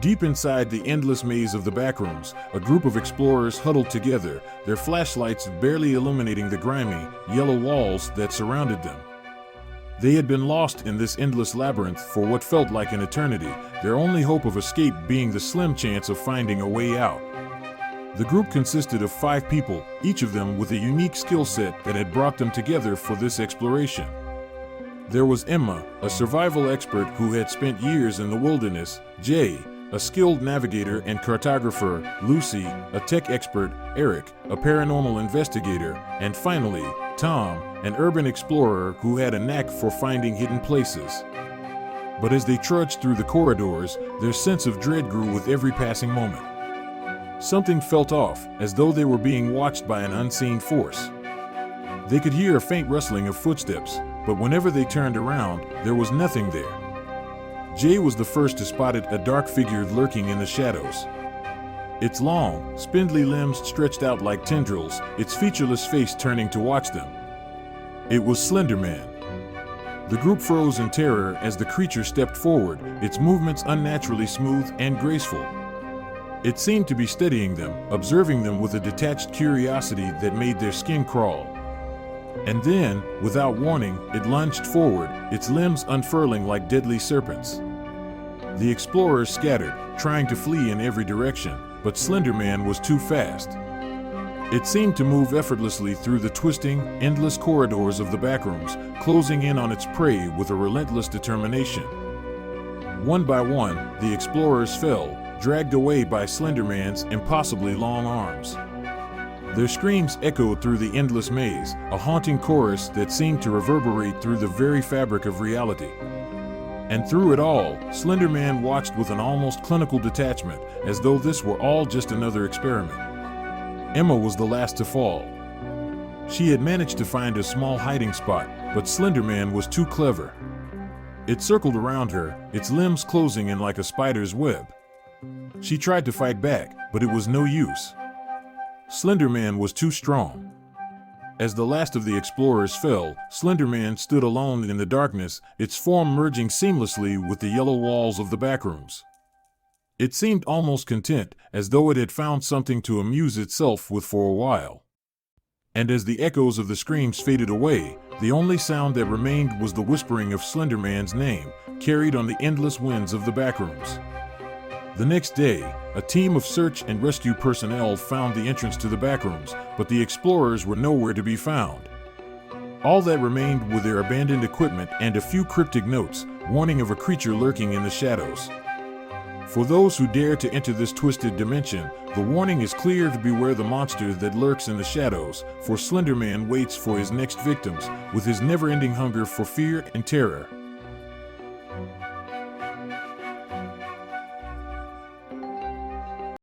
Deep inside the endless maze of the backrooms, a group of explorers huddled together, their flashlights barely illuminating the grimy, yellow walls that surrounded them. They had been lost in this endless labyrinth for what felt like an eternity, their only hope of escape being the slim chance of finding a way out. The group consisted of 5 people, each of them with a unique skill set that had brought them together for this exploration. There was Emma, a survival expert who had spent years in the wilderness, Jay, a skilled navigator and cartographer, Lucy, a tech expert, Eric, a paranormal investigator, and finally, Tom, an urban explorer who had a knack for finding hidden places. But as they trudged through the corridors, their sense of dread grew with every passing moment. Something felt off, as though they were being watched by an unseen force. They could hear a faint rustling of footsteps, but whenever they turned around, there was nothing there. Jay was the first to spot a dark figure lurking in the shadows. Its long, spindly limbs stretched out like tendrils, its featureless face turning to watch them. It was Slenderman. The group froze in terror as the creature stepped forward, its movements unnaturally smooth and graceful. It seemed to be studying them, observing them with a detached curiosity that made their skin crawl. And then, without warning, it lunged forward, its limbs unfurling like deadly serpents. The explorers scattered, trying to flee in every direction, but Slenderman was too fast. It seemed to move effortlessly through the twisting, endless corridors of the backrooms, closing in on its prey with a relentless determination. One by one, the explorers fell, dragged away by Slenderman's impossibly long arms. Their screams echoed through the endless maze, a haunting chorus that seemed to reverberate through the very fabric of reality. And through it all, Slenderman watched with an almost clinical detachment, as though this were all just another experiment. Emma was the last to fall. She had managed to find a small hiding spot, but Slenderman was too clever. It circled around her, its limbs closing in like a spider's web. She tried to fight back, but it was no use. Slenderman was too strong. As the last of the explorers fell, Slenderman stood alone in the darkness, its form merging seamlessly with the yellow walls of the backrooms. It seemed almost content, as though it had found something to amuse itself with for a while. And as the echoes of the screams faded away, the only sound that remained was the whispering of Slenderman's name, carried on the endless winds of the backrooms. The next day, a team of search and rescue personnel found the entrance to the backrooms, but the explorers were nowhere to be found. All that remained were their abandoned equipment and a few cryptic notes, warning of a creature lurking in the shadows. For those who dare to enter this twisted dimension, the warning is clear: to beware the monster that lurks in the shadows, for Slenderman waits for his next victims, with his never-ending hunger for fear and terror.